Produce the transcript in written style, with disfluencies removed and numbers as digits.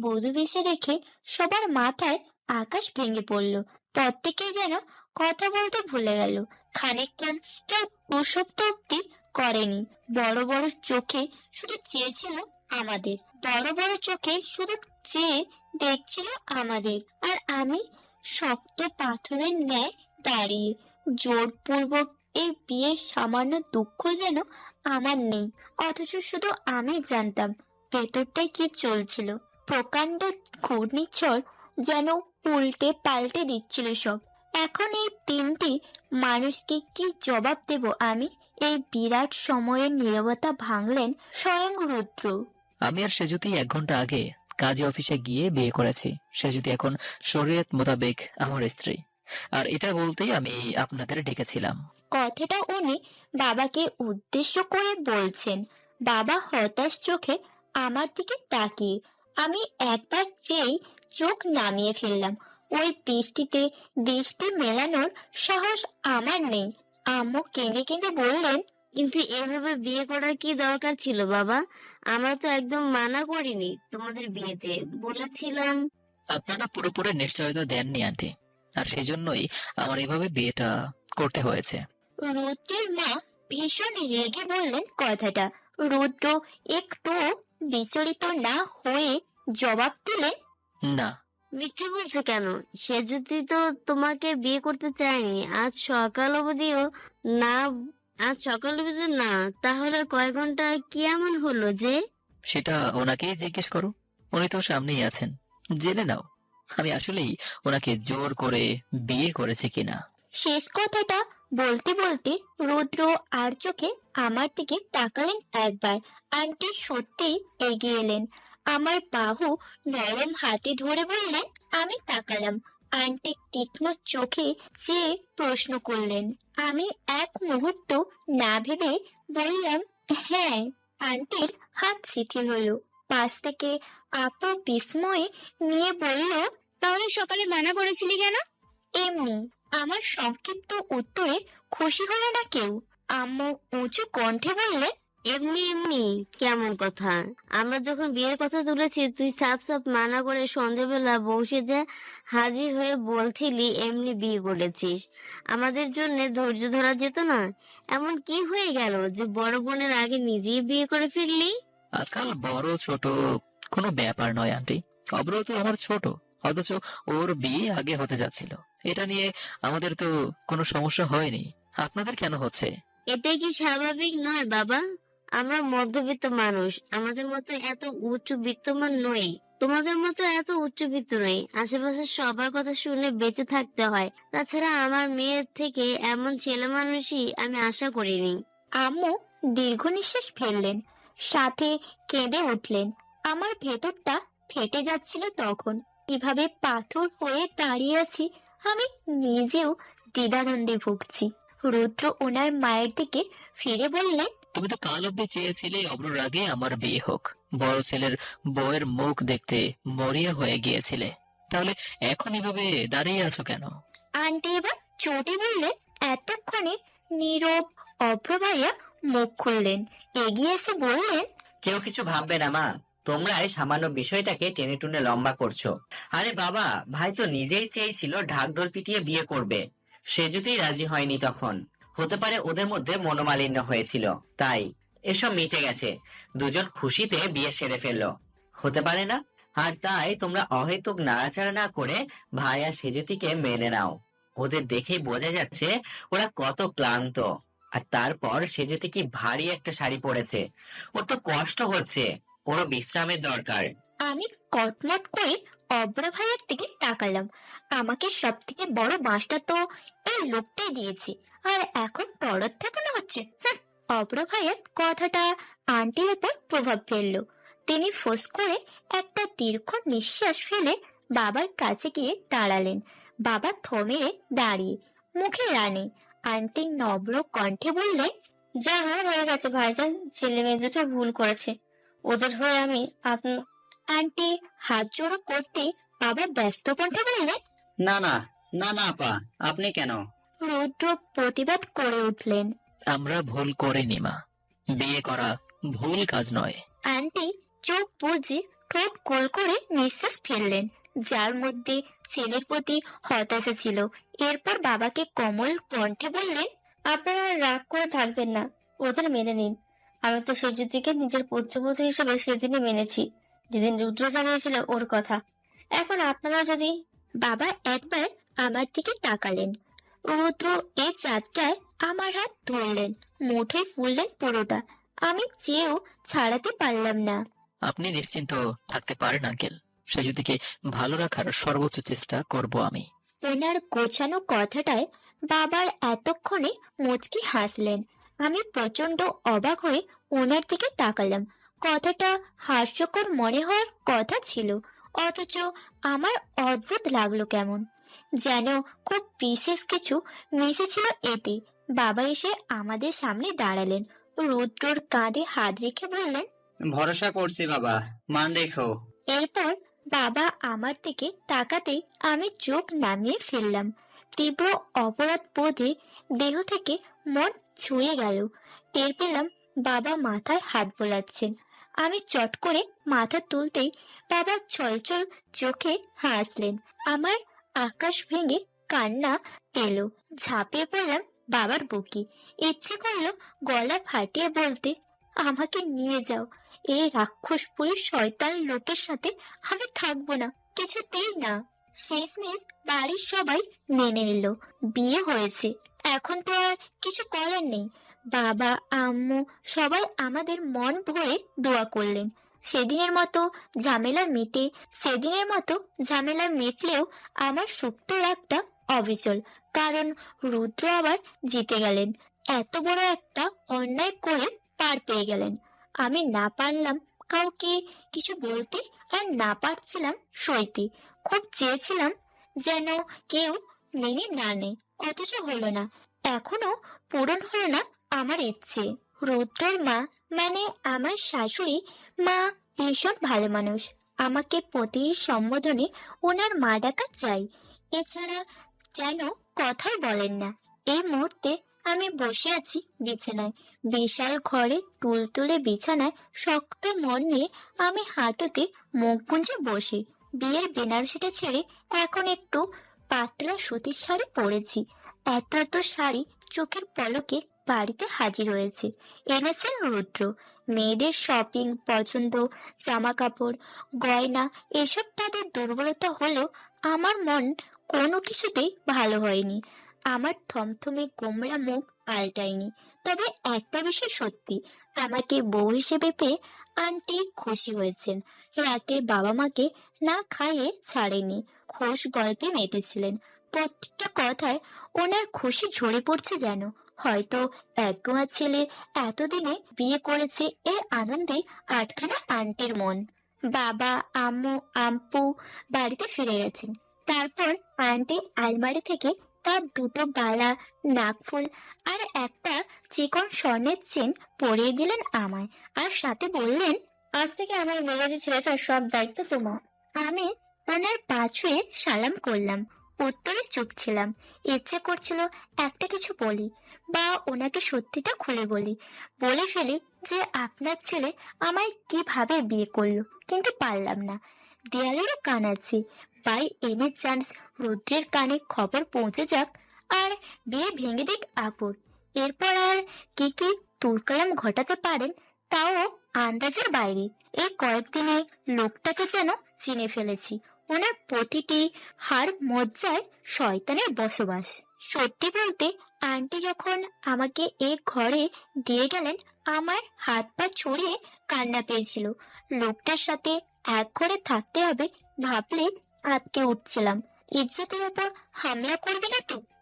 বধূ বেশে দেখে সবার মাথায় আকাশ ভেঙে পড়ল। প্রত্যেকেই যেন কথা বলতে ভুলে গেল। খানিকক্ষণ কেউ প্রসক্তি করেনি। বড় বড় চোখে শুধু চেয়েছিল আমাদের, বড় বড় চোখে শুধু চেয়ে দেখছিল আমাদের। আর আমি শক্ত পাথরের ন্যায় দাঁড়িয়ে। জোরপূর্বক এই বিয়ের সামান্য দুঃখ যেন আমার নেই, অথচ শুধু আমি জানতাম ভেতরটায় কি চলছিল। প্রকাণ্ড ঘূর্ণিঝড় যেন উল্টে পাল্টে দিচ্ছিল সব। এখন এই তিনটি মানুষকে কি জবাব দেব আমি? এই বিরাট সময়ের নীরবতা ভাঙলেন স্বয়ং রুদ্র। আমি আর সেজুতি 1 ঘন্টা আগে কাজী অফিসে গিয়ে বিয়ে করেছি। সেজুতি এখন শরীয়ত মোতাবেক আমার স্ত্রী। আর এটা বলতেই আমি আপনাদের ডেকেছিলাম। কথাটা উনি বাবাকে উদ্দেশ্য করে বলছেন। বাবা হতাশ চোখে আমার দিকে তাকিয়ে। আমি একবার চেয়ে চোখ নামিয়ে ফেললাম। ওই দৃষ্টিতে দৃষ্টি মেলানোর সাহস আমার নেই। আম্মু কেঁদে কেঁদে বললেন, কিন্তু এভাবে বিয়ে করার কি দরকার ছিল বাবা? আমরা তো একদম মানা করিনি তোমাদের বিয়েতে, বলেছিলাম। আপনারা পুরোপুরি নিশ্চয়তা দেননি আন্টি, আর সেই জন্যই আমার এভাবে বিয়েটা করতে হয়েছে। রুদ্রের মা ভীষণ রেগে বললেন কথাটা। রুদ্র একটু বিচলিত না হয়ে জবাব দিলেন, না। মিথ্যে বলছো কেন? সে যদি তো তোমাকে বিয়ে করতে চায়নি আজ সকাল অবধিও না। আজ সকাল অবধি না, তাহলে কয় ঘন্টা কি এমন হলো যে? সেটা ওনাকেই জিজ্ঞেস করো, উনি তো সামনেই আছেন, জেনে নাও আমি আসলেই ওনাকে জোর করে বিয়ে করেছি কিনা। শেষ কথাটা বলতে বলতে রুদ্র আর চোখে আমার দিকে তাকালেন একবার। আন্টি সত্যিই এগিয়ে এলেন, আমার বাহু নরম হাতে ধরে বললেন। আমি তাকালাম। আন্টি তীক্ষ্ণ চোখে চেয়ে প্রশ্ন করলেন। আমি এক মুহূর্ত না ভেবে বললাম, হ্যাঁ। আন্টির হাত শিথিল হলো। পাশ থেকে আপু বিস্ময়ে নিয়ে বলল, তাহলে সকালে মানা করেছিলি কেন? এমনি। আমার সংক্ষিপ্ত উত্তরে খুশি হলো না কেউ। আম্মু উঁচু কণ্ঠে বললেন, এমনি এমনি কেমন কথা? আমরা যখন বিয়ের কথা তুলেছি তুই সাফ সাফ মানা করে সন্ধ্যেবেলা বসে যে হাজির হয়ে বলছিলি এমনি বিয়ে করেছিস। আমাদের জন্য ধৈর্য ধরা যেত না? এমন কি হয়ে গেল যে বড় বোনের আগে নিজেই বিয়ে করে ফেললি? আজকাল বড় ছোট কোনো ব্যাপার নয় আন্টি। অব্র তো আমার ছোট, অথচ ওর বিয়ে আগে হতে যাচ্ছিল। এটা নিয়ে আমাদের তো কোনো সমস্যা হয়নি, আপনাদের কেন হচ্ছে? এটাই কি স্বাভাবিক নয় বাবা? আমরা মধ্যবিত্ত মানুষ, আমাদের মতো এত উচ্চ বিত্তমান নই, তোমাদের মতো এত উচ্চবিত্ত নই। আশেপাশে সবার কথা শুনে বেঁচে থাকতে হয়। তাছাড়া আমার মেয়ের থেকে এমন ছেলে মানুষই আমি আশা করিনি। আম্মু দীর্ঘ নিঃশ্বাস ফেললেন, সাথে কেঁদে উঠলেন। আমার ভেতরটা ফেটে যাচ্ছিল তখন। কিভাবে পাথর হয়ে দাঁড়িয়ে আছি আমি নিজেও দ্বিধাদ্বন্দ্বে ভুগছি। রুদ্র ওনার মায়ের দিকে ফিরে বললেন, তুমি তো কাল অব্দি চেয়েছিলে অব্রর আগে আমার বিয়ে হোক, বড় ছেলের বউয়ের মুখ দেখতে মরিয়া হয়ে গিয়েছিলে, তাহলে এখন এভাবে দাঁড়িয়ে আছো কেন? আন্টি এবার চটে বললেন। এতক্ষণে নীরব অভ্র ভাইয়া মুখ খুললেন, এগিয়ে এসে বললেন, কেউ কিছু ভাববে না মা, তোমরা এই সামান্য বিষয়টাকে টেনে টুনে লম্বা করছো। আরে বাবা, ভাই তো নিজেই চেয়েছিল ঢাকঢোল পিটিয়ে বিয়ে করবে, সে যদি রাজি হয়নি তখন। হতে পারে ওদের মধ্যে মনোমালিন্য হয়েছিল, তাই এসব মিটে গেছে, দুজন খুশিতে বিয়ে সেরে ফেললো, হতে পারে না? আর তাই তোমরা অহেতুক নাড়াচাড়া না করে ভাই আর সেজুতিকে মেনে নাও। ওদের দেখেই বোঝা যাচ্ছে ওরা কত ক্লান্ত। আর তারপর সেজুতি কি ভারী একটা শাড়ি পরেছে, ওর তো কষ্ট হচ্ছে, ওরও বিশ্রামের দরকার। আমি কটমট করে অব্র ভাইয়ের দিকে তাকালাম। আমাকে সব থেকে বড় বাঁশটা তো এই লোকটাই দিয়েছে, আর এখন পরত দেখানো হচ্ছে। অব্র ভাইয়ের কথাটা আন্টির উপর প্রভাব ফেললো। তিনি ফোঁস করে একটা দীর্ঘ নিঃশ্বাস ফেলে বাবার কাছে গিয়ে দাঁড়ালেন। বাবা থমেরে দাঁড়িয়ে, মুখে রানী। আন্টি নম্র কণ্ঠে বললেন, যা হয়ে গেছে ভাইজান, ছেলে মেয়ে দুটো ভুল করেছে, ওদের হয়ে আমি আপনার। আন্টি হাত জোড়ো করতে বাবা ব্যস্ত কণ্ঠে বললেন, না না, না না আপা, আপনি কেন? রুদ্র প্রতিবাদ করে উঠলেন, আমরা ভুল করিনি মা, বিয়ে করা ভুল কাজ নয়। আন্টি চোখ বুজে ঠোঁট গোল করে নিঃশ্বাস ফেললেন, যার মধ্যে ছেলের প্রতি হতাশা ছিল। এরপর বাবাকে কোমল কণ্ঠে বললেন, আপনারা আর রাগ করে থাকবেন না, ওদের মেনে নিন। আমি তো সেজুতিকে নিজের পুত্রবধূ হিসেবে সেদিনই মেনেছি, যেদিন রুদ্র জানিয়েছিল ওর কথা। এখন আপনারা যদি... বাবা একবার আমার দিকে তাকালেন। রুদ্র এই যাত্রায় আমার হাত ধরলেন, মুঠোয় ফুললেন পুরোটা। আমি চেয়েও ছাড়াতে পারলাম না। আপনি নিশ্চিন্ত থাকতে পারেন আঙ্কেল, সে যদিকে ভালো রাখার সর্বোচ্চ চেষ্টা করব আমি। ওনার গোছানো কথাটায় বাবার এতক্ষণে মুচকি হাসলেন। আমি প্রচন্ড অবাক হয়ে ওনার দিকে তাকালাম। কথাটা হাস্যকর মনে হওয়ার কথা ছিল, অথচ আমার অদ্ভুত লাগলো কেমন যেন খুব বিশেষ কিছু মিশেছিল এতে। বাবা এসে আমাদের সামনে দাঁড়ালেন, রুদ্রর কাঁধে হাত রেখে বললেন, ভরসা করছি বাবা, মান রেখো। এরপর বাবা আমার দিকে তাকাতেই আমি চোখ নামিয়ে ফেললাম। তীব্র অপরাধ বোধে দেহ থেকে মন ছুঁয়ে গেল। টের পেলাম বাবা মাথায় হাত বোলাচ্ছেন। আমি চট করে মাথা তুলতেই বাবা ছলছল চোখে হাসলেন। আমার আকাশ ভেঙে কান্না পেল। ঝাঁপিয়ে পড়লাম বাবার বুকে। ইচ্ছে করলো গলা ফাটিয়ে বলতে, আমাকে নিয়ে যাও, এই রাক্ষসপুরীর শয়তান লোকের সাথে আমি থাকবো না, কিছুতেই না। শেষমেশ বাড়ির সবাই মেনে নিল, বিয়ে হয়েছে। এখন তো আর কিছু করার নেই। বাবা, আম্মু সবাই আমাদের মন ভরে দোয়া করলেন। সেদিনের মতো ঝামেলা মিটলেও আমার সুপ্ত রাগটা অবিচল, কারণ রুদ্র আবার জিতে গেলেন। এত বড় একটা অন্যায় করে পার পেয়ে গেলেন। আমি না পারলাম কাউকে কিছু বলতে, আর না পারছিলাম সইতে। খুব চেয়েছিলাম যেন কেউ মেনে না নেয়, অথচ হলো না। এখনো পূরণ হলো না আমার ইচ্ছে। রুদ্রর মা, মানে আমার শাশুড়ি মা, ভীষণ ভালো মানুষ। আমাকে প্রতি সম্বোধনে ওনার মা ডাকা চাই, এছাড়া যেন কথাই বলেন না। এই মুহূর্তে আমি বসে আছি বিছানায়, বিশাল ঘরে তুলতুলে বিছানায়। শক্ত মন নিয়ে আমি হাঁটুতে মুখ গুঁজে বসে বিয়ের বেনারসিটা ছেড়ে এখন একটু পাতলা সুতির শাড়ি পরেছি। এত এত শাড়ি চোখের পলকে বাড়িতে হাজির হয়েছে। এনেছেন রুদ্র। মেয়েদের শপিং, পছন্দ, জামা কাপড়, গয়না এসব তাদের দুর্বলতা হলেও আমার মন কোনো কিছুতেই ভালো হয়নি। আমার থমথমে গোমড়া মুখ পাল্টায়নি। তবে একটা বিষয় সত্যি, আমাকে বউ হিসেবে পেয়ে আন্টি খুশি হয়েছেন। রাতে বাবা মাকে না খাইয়ে ছাড়েনি, খোশ গল্পে মেতেছিলেন। প্রত্যেকটা কথায় ওনার খুশি ঝরে পড়ছে যেন। হয়তো একগোয়া ছেলে এতদিনে বিয়ে করেছে, এই আনন্দে আটখানা আন্টির মন। বাবা, আম্মু, আম্পু বাড়িতে ফিরে গেছেন। তারপর আন্টি আলমারি থেকে তার দুটো বালা, নাকফুল আর একটা চিকন স্বর্ণের চেন পরিয়ে দিলেন আমায়, আর সাথে বললেন, আজ থেকে আমার মেজাজি ছেলেটার সব দায়িত্ব তোমার। আমি ওনার পা ছুঁয়ে সালাম করলাম। উত্তরে চুপ ছিলাম। ইচ্ছে করছিল একটা কিছু বলি, বা ওনাকে সত্যিটা খুলে বলে ফেলি যে আপনার ছেলে আমায় কিভাবে বিয়ে করলো, কিন্তু পারলাম না। দেয়ালেরও কান আছে, বাই এনি চান্স রুদ্রের কানে খবর পৌঁছে যাক আর বিয়ে ভেঙে দিক আপুর। এরপর আর কি কি তুলকালাম ঘটাতে পারেন তাও আন্দাজের বাইরে। এই কয়েকদিনে লোকটাকে যেন চিনে ফেলেছি। ওনার প্রতিটি হাড় মজ্জায় শয়তানের বসবাস। সত্যি বলতে আন্টি যখন আমাকে এই ঘরে দিয়ে গেলেন, আমার হাত পা ছড়িয়ে কান্না পেয়েছিল। লোকটার সাথে এক ঘরে থাকতে হবে ভাবলে আটকে উঠছিলাম। ইজ্জতের উপর হামলা করবে না তো?